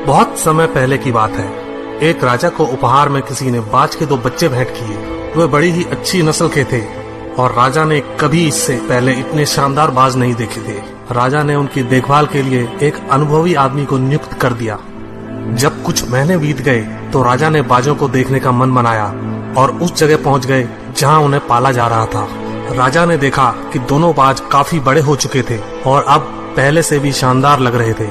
बहुत समय पहले की बात है। एक राजा को उपहार में किसी ने बाज के 2 बच्चे भेंट किए। वे बड़ी ही अच्छी नस्ल के थे और राजा ने कभी इससे पहले इतने शानदार बाज नहीं देखे थे। राजा ने उनकी देखभाल के लिए एक अनुभवी आदमी को नियुक्त कर दिया। जब कुछ महीने बीत गए तो राजा ने बाजों को देखने का मन बनाया और उस जगह पहुंच गए जहां उन्हें पाला जा रहा था। राजा ने देखा कि दोनों बाज काफी बड़े हो चुके थे और अब पहले से भी शानदार लग रहे थे।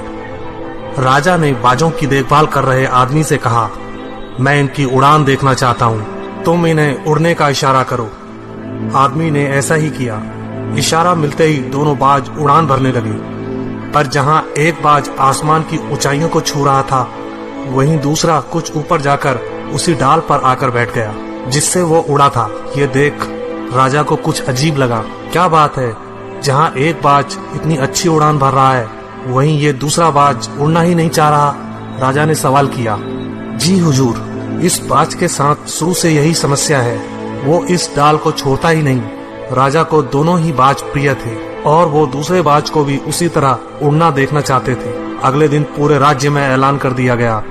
राजा ने बाजों की देखभाल कर रहे आदमी से कहा, मैं इनकी उड़ान देखना चाहता हूँ, तुम इन्हें उड़ने का इशारा करो। आदमी ने ऐसा ही किया। इशारा मिलते ही दोनों बाज उड़ान भरने लगे, पर जहाँ एक बाज आसमान की ऊंचाइयों को छू रहा था, वहीं दूसरा कुछ ऊपर जाकर उसी डाल पर आकर बैठ गया जिससे वो उड़ा था। ये देख राजा को कुछ अजीब लगा। क्या बात है, जहाँ एक बाज इतनी अच्छी उड़ान भर रहा है, वहीं ये दूसरा बाज उड़ना ही नहीं चाह रहा। राजा ने सवाल किया, जी हुजूर, इस बाज के साथ शुरू से यही समस्या है, वो इस डाल को छोड़ता ही नहीं। राजा को दोनों ही बाज प्रिय थे और वो दूसरे बाज को भी उसी तरह उड़ना देखना चाहते थे। अगले दिन पूरे राज्य में ऐलान कर दिया गया,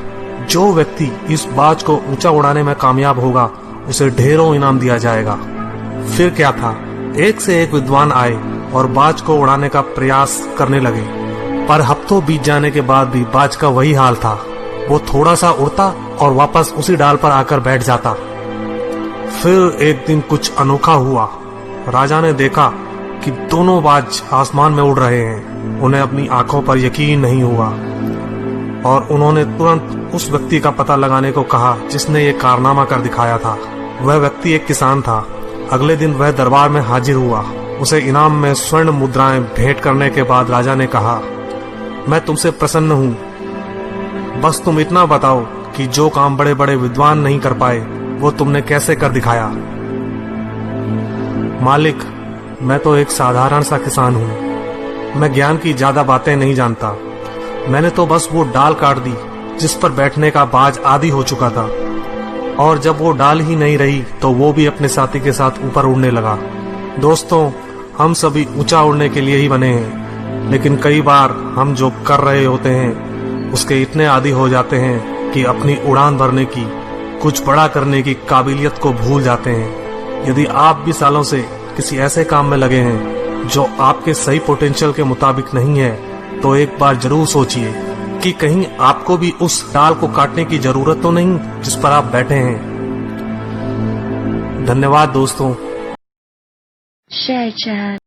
जो व्यक्ति इस बाज को ऊंचा उड़ाने में कामयाब होगा उसे ढेरों इनाम दिया जाएगा। फिर क्या था, एक से एक विद्वान आए और बाज को उड़ाने का प्रयास करने लगे, पर हफ्तों बीत जाने के बाद भी बाज का वही हाल था। वो थोड़ा सा उड़ता और वापस उसी डाल पर आकर बैठ जाता। फिर एक दिन कुछ अनोखा हुआ। राजा ने देखा कि दोनों बाज आसमान में उड़ रहे हैं। उन्हें अपनी आंखों पर यकीन नहीं हुआ और उन्होंने तुरंत उस व्यक्ति का पता लगाने को कहा जिसने ये कारनामा कर दिखाया था। वह व्यक्ति एक किसान था। अगले दिन वह दरबार में हाजिर हुआ। उसे इनाम में स्वर्ण मुद्राएं भेंट करने के बाद राजा ने कहा, मैं तुमसे प्रसन्न हूँ, बस तुम इतना बताओ कि जो काम बड़े बड़े विद्वान नहीं कर पाए वो तुमने कैसे कर दिखाया। मालिक, मैं तो एक साधारण सा किसान हूँ, मैं ज्ञान की ज्यादा बातें नहीं जानता। मैंने तो बस वो डाल काट दी जिस पर बैठने का बाज आदी हो चुका था, और जब वो डाल ही नहीं रही तो वो भी अपने साथी के साथ ऊपर उड़ने लगा। दोस्तों, हम सभी ऊंचा उड़ने के लिए ही बने हैं, लेकिन कई बार हम जो कर रहे होते हैं उसके इतने आदी हो जाते हैं कि अपनी उड़ान भरने की, कुछ बड़ा करने की काबिलियत को भूल जाते हैं। यदि आप भी सालों से किसी ऐसे काम में लगे हैं जो आपके सही पोटेंशियल के मुताबिक नहीं है, तो एक बार जरूर सोचिए कि कहीं आपको भी उस डाल को काटने की जरूरत तो नहीं जिस पर आप बैठे हैं। धन्यवाद दोस्तों। Share chat.